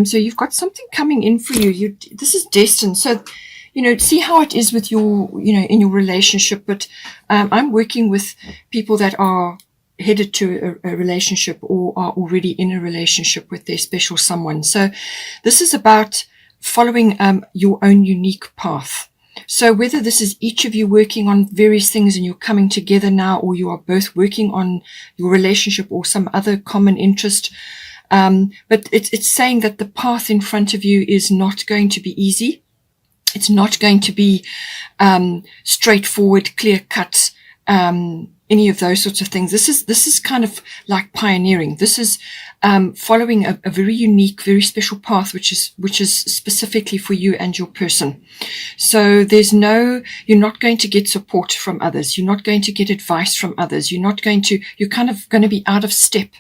So you've got something coming in for you. This is destined. So, see how it is with your, in your relationship. But I'm working with people that are headed to a relationship or are already in a relationship with their special someone. So this is about following your own unique path. So whether this is each of you working on various things and you're coming together now, or you are both working on your relationship or some other common interest, but it's saying that the path in front of you is not going to be easy. It's not going to be straightforward, clear cut, any of those sorts of things. This is kind of like pioneering. This is following a very unique, very special path, which is specifically for you and your person. So you're not going to get support from others. You're not going to get advice from others. You're kind of going to be out of step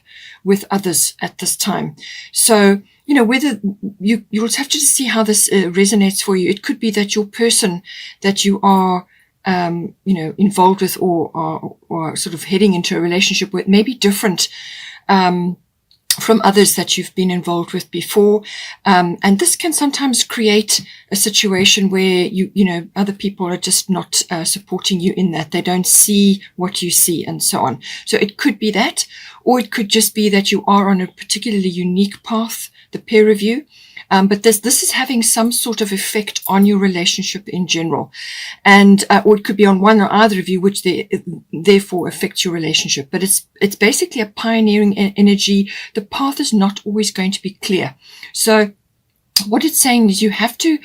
with others at this time. So, whether you'll have to see how this resonates for you. It could be that your person that you are, involved with or sort of heading into a relationship with may be different, from others that you've been involved with before. And this can sometimes create a situation where other people are just not supporting you in that. They don't see what you see and so on. So it could be that, or it could just be that you are on a particularly unique path, the pair of you. But this is having some sort of effect on your relationship in general. And, or it could be on one or either of you, which therefore affects your relationship. But it's basically a pioneering energy. The path is not always going to be clear. So what it's saying is you have to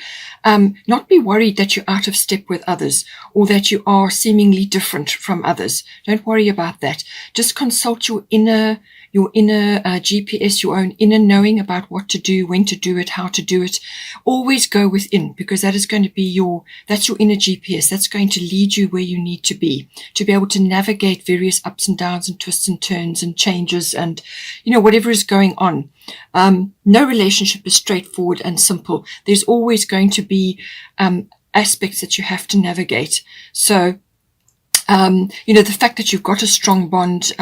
not be worried that you're out of step with others or that you are seemingly different from others. Don't worry about that. Just consult your inner GPS, your own inner knowing about what to do, when to do it, how to do it. Always go within, because that is going to be that's your inner GPS. That's going to lead you where you need to be able to navigate various ups and downs and twists and turns and changes and, whatever is going on. No relationship is straightforward and simple. There's always going to be aspects that you have to navigate. So, the fact that you've got a strong bond,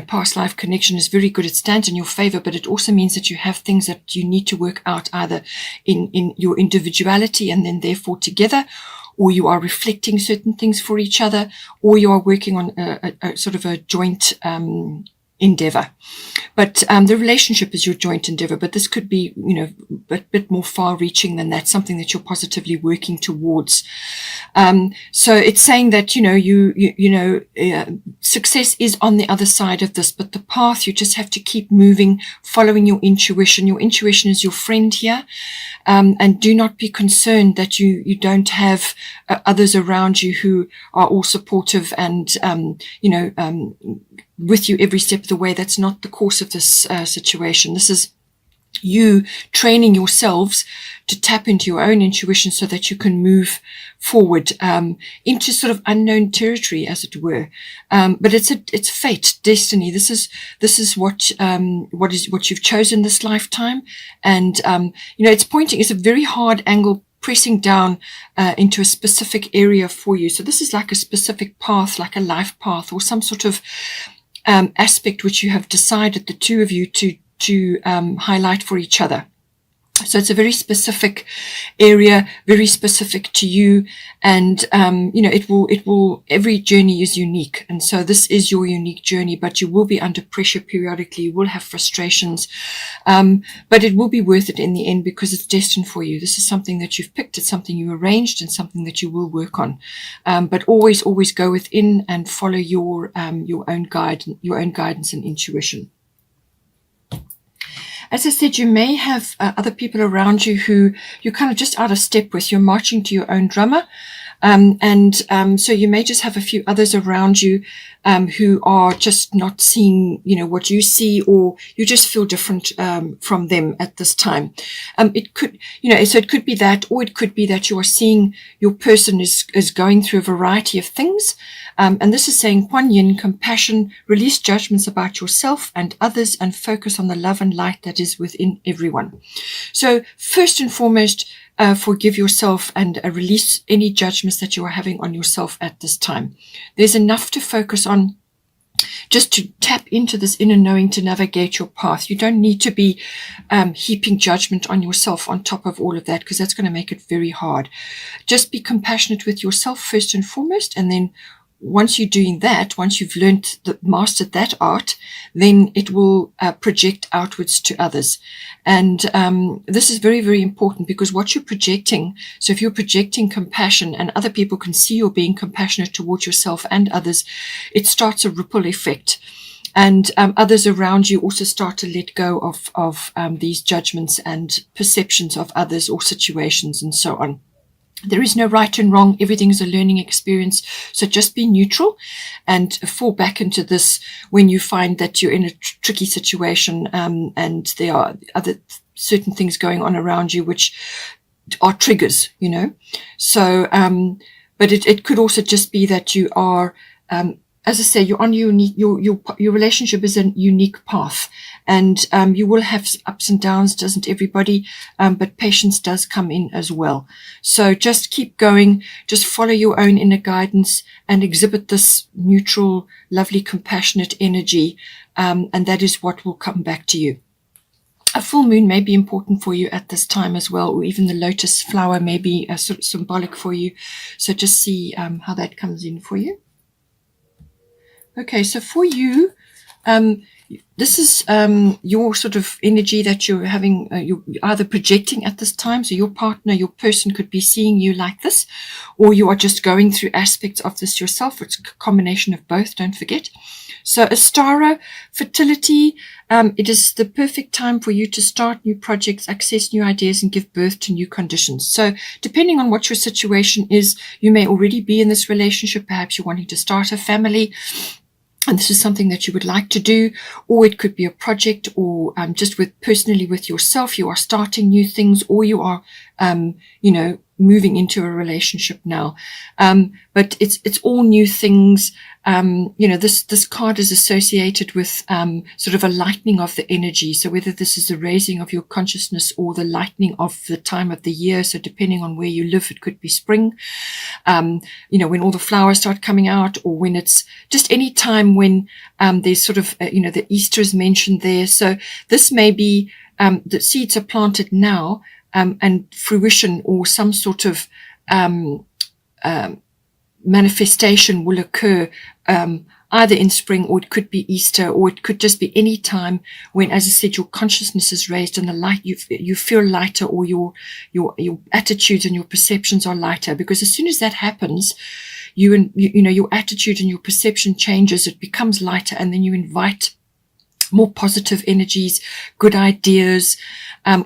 past life connection is very good. It stands in your favor, but it also means that you have things that you need to work out either in your individuality and then therefore together, or you are reflecting certain things for each other, or you are working on a sort of a joint, endeavor. But the relationship is your joint endeavor, but this could be, a bit more far reaching than that, something that you're positively working towards. So it's saying that, success is on the other side of this, but the path, you just have to keep moving, following your intuition. Your intuition is your friend here. And do not be concerned that you don't have others around you who are all supportive and, with you every step of the way. That's not the course of this situation. This is you training yourselves to tap into your own intuition so that you can move forward into sort of unknown territory, as it were. But it's fate, destiny. This is what you've chosen this lifetime, and it's a very hard angle pressing down into a specific area for you. So this is like a specific path, like a life path, or some sort of aspect which you have decided, the two of you, to highlight for each other. So it's a very specific area, very specific to you. And, every journey is unique. And so this is your unique journey, but you will be under pressure periodically. You will have frustrations. But it will be worth it in the end because it's destined for you. This is something that you've picked. It's something you arranged and something that you will work on. But always go within and follow your own guidance and intuition. As I said, you may have other people around you who you're kind of just out of step with. You're marching to your own drummer. So you may just have a few others around you who are just not seeing, what you see, or you just feel different from them at this time. It could, so it could be that, or it could be that you are seeing your person is going through a variety of things. And this is saying, Kuan Yin, compassion, release judgments about yourself and others, and focus on the love and light that is within everyone. So first and foremost, forgive yourself and release any judgments that you are having on yourself at this time. There's enough to focus on just to tap into this inner knowing to navigate your path. You don't need to be heaping judgment on yourself on top of all of that, because that's going to make it very hard. Just be compassionate with yourself first and foremost, and then once you're doing that, once you've mastered that art, then it will project outwards to others. And this is very, very important, because what you're projecting, so if you're projecting compassion and other people can see you're being compassionate towards yourself and others, it starts a ripple effect. And others around you also start to let go of these judgments and perceptions of others or situations and so on. There is no right and wrong. Everything is a learning experience. So just be neutral and fall back into this when you find that you're in a tricky situation, and there are other certain things going on around you which are triggers, you know. So, but it could also just be that you are, as I say, you're on your relationship is a unique path, and you will have ups and downs, doesn't everybody? But patience does come in as well. So just keep going, just follow your own inner guidance and exhibit this neutral, lovely, compassionate energy, and that is what will come back to you. A full moon may be important for you at this time as well, or even the lotus flower may be sort of symbolic for you. So just see how that comes in for you. Okay, so for you, this is your sort of energy that you're having, you're either projecting at this time. So your partner, your person could be seeing you like this, or you are just going through aspects of this yourself. It's a combination of both, don't forget. So Astara, fertility, it is the perfect time for you to start new projects, access new ideas, and give birth to new conditions. So depending on what your situation is, you may already be in this relationship. Perhaps you're wanting to start a family, and this is something that you would like to do, or it could be a project, or just personally with yourself, you are starting new things, or you are, moving into a relationship now. But it's all new things. This card is associated with sort of a lightening of the energy. So whether this is a raising of your consciousness or the lightening of the time of the year. So depending on where you live, it could be spring, when all the flowers start coming out, or when it's just any time when there's sort of, the Easter is mentioned there. So this may be the seeds are planted now, and fruition or some sort of manifestation will occur either in spring, or it could be Easter, or it could just be any time when, as I said, your consciousness is raised and the light, you feel lighter, or your attitudes and your perceptions are lighter. Because as soon as that happens, your attitude and your perception changes, it becomes lighter, and then you invite more positive energies, good ideas,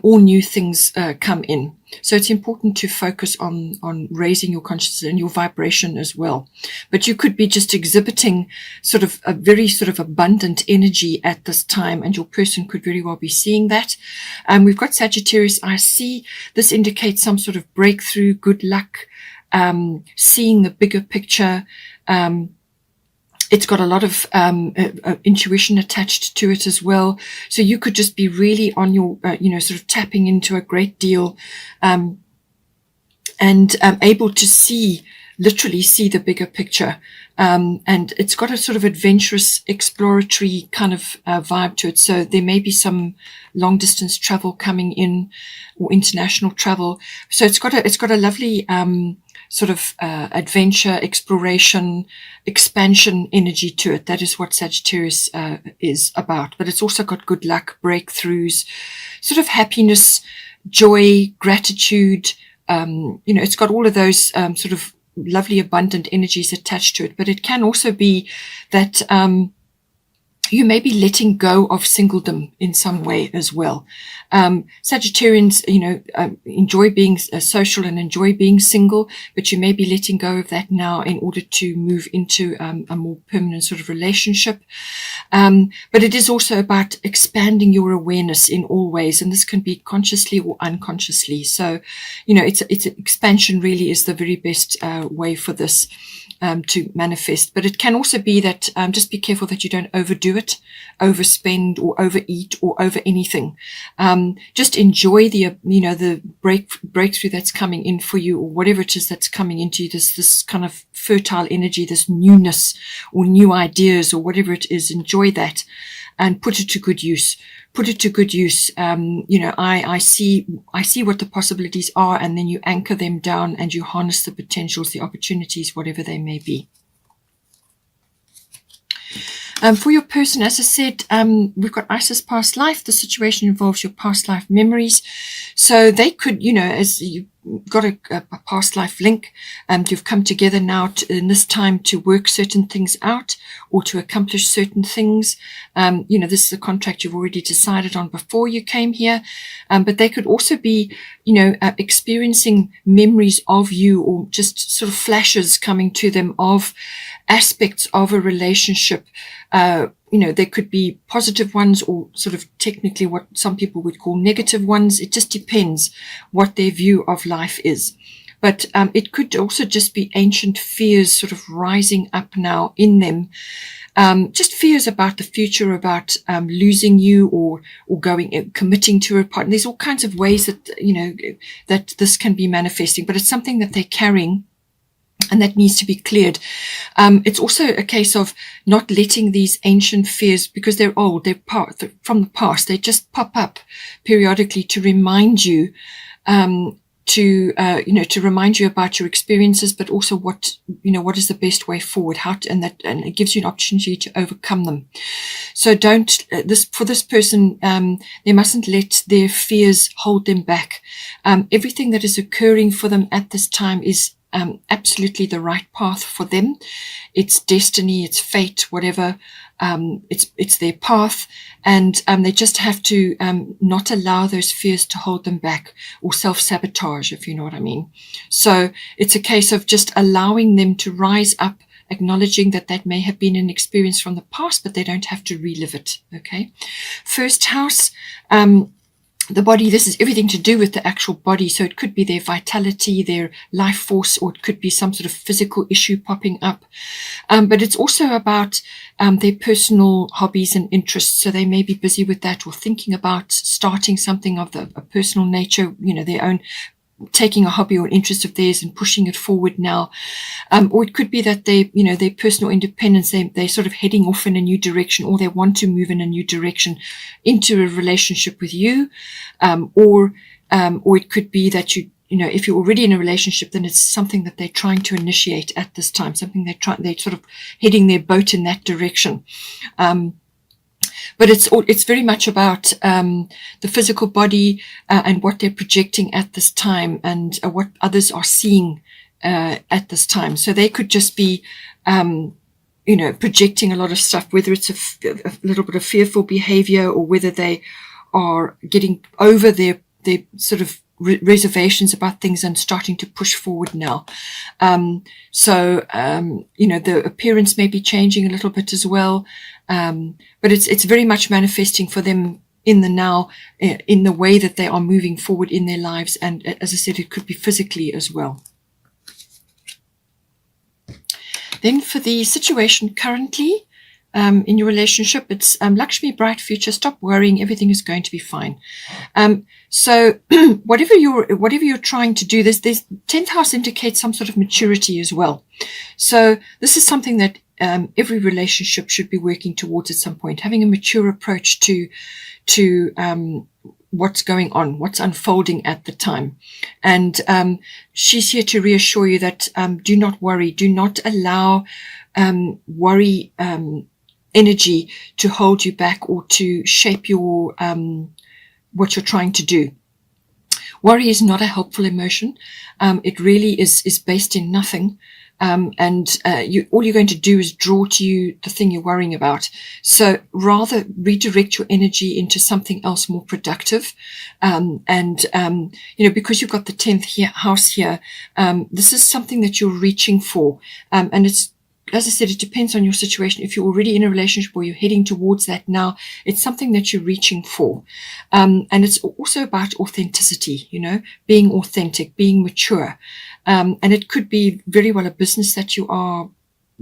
all new things come in. So it's important to focus on raising your consciousness and your vibration as well. But you could be just exhibiting sort of a very sort of abundant energy at this time, and your person could very well be seeing that. We've got Sagittarius. I see this indicates some sort of breakthrough, good luck, seeing the bigger picture. It's got a lot of intuition attached to it as well. So you could just be really on your, sort of tapping into a great deal, and able to literally see the bigger picture. And it's got a sort of adventurous, exploratory kind of vibe to it. So there may be some long distance travel coming in, or international travel. So it's got a lovely sort of adventure, exploration, expansion energy to it. That is what Sagittarius is about. But it's also got good luck, breakthroughs, sort of happiness, joy, gratitude. It's got all of those sort of lovely, abundant energies attached to it. But it can also be that you may be letting go of singledom in some way as well. Sagittarians, enjoy being social and enjoy being single, but you may be letting go of that now in order to move into a more permanent sort of relationship. But it is also about expanding your awareness in all ways, and this can be consciously or unconsciously. So, it's expansion really is the very best way for this. to manifest. But it can also be that just be careful that you don't overdo it, overspend or overeat or over anything. Just enjoy the the breakthrough that's coming in for you, or whatever it is that's coming into you, this kind of fertile energy, this newness or new ideas or whatever it is. Enjoy that and put it to good use. Put it to good use. I see what the possibilities are, and then you anchor them down and you harness the potentials, the opportunities, whatever they may be. For your person, as I said, we've got Isis past life. The situation involves your past life memories. So they could, as you got a past life link, you've come together now in this time to work certain things out or to accomplish certain things. This is a contract you've already decided on before you came here. But they could also be, experiencing memories of you, or just sort of flashes coming to them of aspects of a relationship. There could be positive ones or sort of technically what some people would call negative ones. It just depends what their view of life is. But it could also just be ancient fears sort of rising up now in them. Just fears about the future, about losing you or committing to a partner. There's all kinds of ways that, that this can be manifesting, but it's something that they're carrying, and that needs to be cleared. It's also a case of not letting these ancient fears, because they're old, they're from the past, they just pop up periodically to remind you, to remind you about your experiences, but also what is the best way forward, and it gives you an opportunity to overcome them. So for this person, they mustn't let their fears hold them back. Everything that is occurring for them at this time is absolutely the right path for them. It's destiny, it's fate, whatever. It's their path, and they just have to not allow those fears to hold them back or self-sabotage, if you know what I mean. So it's a case of just allowing them to rise up, acknowledging that may have been an experience from the past, but they don't have to relive it. Okay. First house, the body, this is everything to do with the actual body. So it could be their vitality, their life force, or it could be some sort of physical issue popping up. But it's also about their personal hobbies and interests. So they may be busy with that, or thinking about starting something of a personal nature, their own, taking a hobby or an interest of theirs and pushing it forward now. Or it could be that their personal independence, they're sort of heading off in a new direction, or they want to move in a new direction into a relationship with you. Or it could be that if you're already in a relationship, then it's something that they're trying to initiate at this time, something they're sort of heading their boat in that direction. But it's very much about the physical body and what they're projecting at this time, and what others are seeing at this time. So they could just be, projecting a lot of stuff, whether it's a little bit of fearful behavior, or whether they are getting over their sort of reservations about things and starting to push forward now. The appearance may be changing a little bit as well. But it's very much manifesting for them in the now, in the way that they are moving forward in their lives. And as I said, it could be physically as well. Then for the situation currently, in your relationship, it's Lakshmi, bright future. Stop worrying. Everything is going to be fine. So whatever you're trying to do, this 10th house indicates some sort of maturity as well. So this is something that every relationship should be working towards at some point, having a mature approach to what's going on, what's unfolding at the time. And she's here to reassure you that do not worry, do not allow worry energy to hold you back or to shape your what you're trying to do. Worry is not a helpful emotion. It really is based in nothing. All you're going to do is draw to you the thing you're worrying about. So rather redirect your energy into something else more productive. Because you've got the 10th house here, this is something that you're reaching for. And it's as I said, it depends on your situation. If you're already in a relationship or you're heading towards that now, it's something that you're reaching for. And it's also about authenticity, being authentic, being mature. And it could be very well a business that you are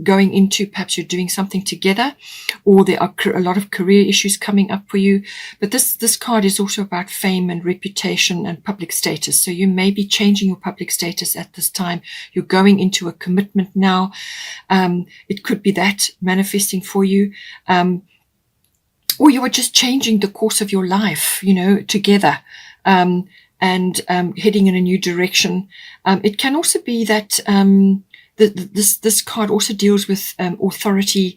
going into. Perhaps you're doing something together, or there are a lot of career issues coming up for you. But this card is also about fame and reputation and public status. So you may be changing your public status at this time. You're going into a commitment now. It could be that manifesting for you. Or you are just changing the course of your life, together. And heading in a new direction. It can also be that this card also deals with authority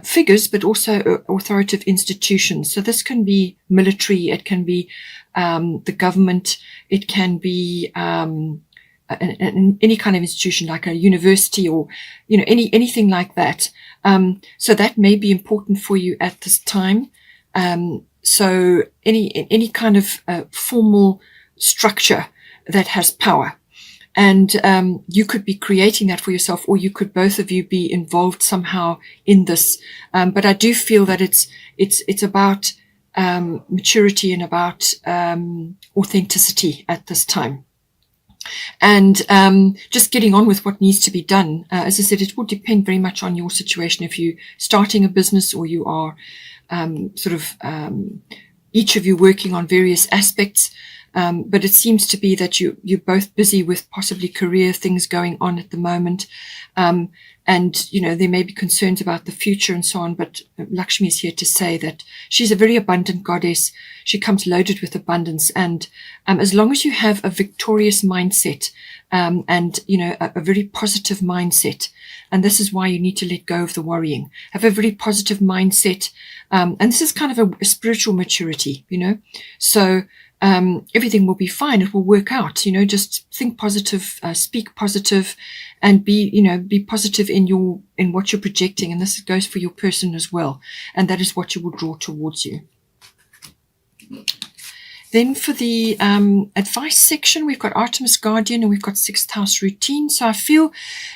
figures, but also authoritative institutions. So this can be military, it can be the government, it can be any kind of institution like a university or anything like that. So that may be important for you at this time. So any kind of formal structure that has power. And you could be creating that for yourself, or you could both of you be involved somehow in this. But I do feel that it's about maturity and about authenticity at this time. And just getting on with what needs to be done. As I said, it will depend very much on your situation. If you're starting a business or you are each of you working on various aspects. But it seems to be that you're both busy with possibly career things going on at the moment. And, there may be concerns about the future and so on, but Lakshmi is here to say that she's a very abundant goddess. She comes loaded with abundance. And as long as you have a victorious mindset, and, a very positive mindset, and this is why you need to let go of the worrying, have a very positive mindset. And this is kind of a spiritual maturity, so everything will be fine. It will work out, just think positive, speak positive, and be positive in what you're projecting. And this goes for your person as well. And that is what you will draw towards you. Then for the advice section, we've got Artemis Guardian and we've got sixth house routine. So I feel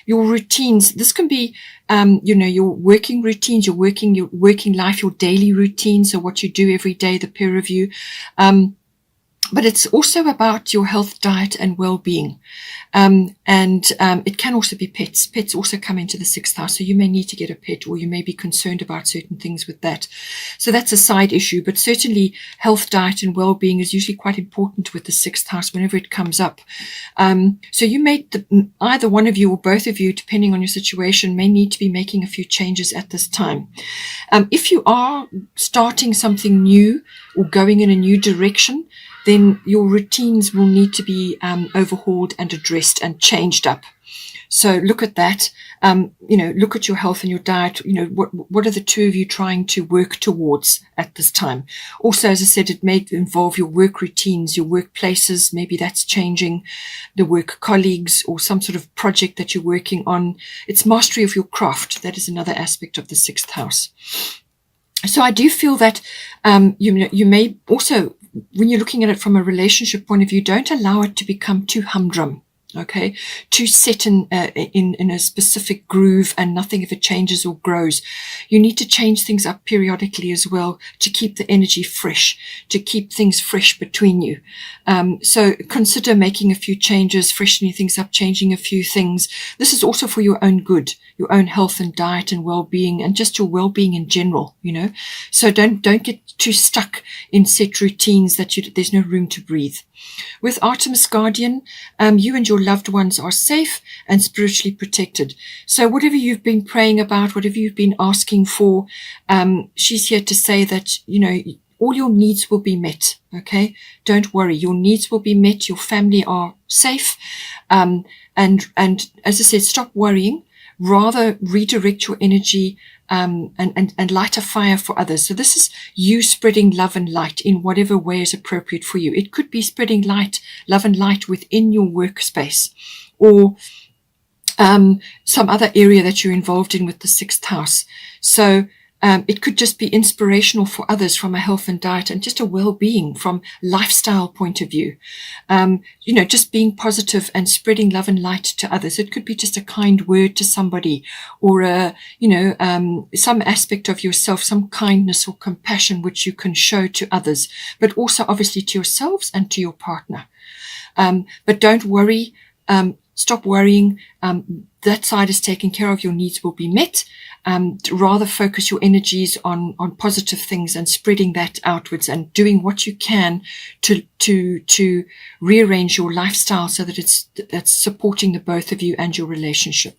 your routines, this can be, your working routines, your working life, your daily routine. So what you do every day, the peer review. But it's also about your health, diet, and well-being. And it can also be pets. Pets also come into the sixth house. So you may need to get a pet, or you may be concerned about certain things with that. So that's a side issue. But certainly health, diet, and well-being is usually quite important with the sixth house whenever it comes up. So you may, either one of you or both of you, depending on your situation, may need to be making a few changes at this time. If you are starting something new or going in a new direction, then your routines will need to be overhauled and addressed and changed up. So look at that. Look at your health and your diet. What are the two of you trying to work towards at this time? Also, as I said, it may involve your work routines, your workplaces. Maybe that's changing, the work colleagues, or some sort of project that you're working on. It's mastery of your craft. That is another aspect of the sixth house. So I do feel that you may also, when you're looking at it from a relationship point of view, don't allow it to become too humdrum. Okay, too set in a specific groove, and nothing if it changes or grows. You need to change things up periodically as well to keep the energy fresh, to keep things fresh between you. So consider making a few changes, freshening things up, changing a few things. This is also for your own good, your own health and diet and well-being, and just your well-being in general. So don't get too stuck in set routines that there's no room to breathe. With Artemis Guardian, you and your loved ones are safe and spiritually protected. So whatever you've been praying about, whatever you've been asking for, she's here to say that, all your needs will be met. Okay. Don't worry. Your needs will be met. Your family are safe. And as I said, stop worrying. Rather redirect your energy and light a fire for others. So this is you spreading love and light in whatever way is appropriate for you. It could be spreading love and light within your workspace, or some other area that you're involved in with the sixth house. So It could just be inspirational for others from a health and diet and just a well-being from lifestyle point of view. Just being positive and spreading love and light to others. It could be just a kind word to somebody, or some aspect of yourself, some kindness or compassion which you can show to others, but also obviously to yourselves and to your partner. But don't worry. Stop worrying. That side is taken care of. Your needs will be met. Rather focus your energies on positive things and spreading that outwards and doing what you can to rearrange your lifestyle so that it's supporting the both of you and your relationship.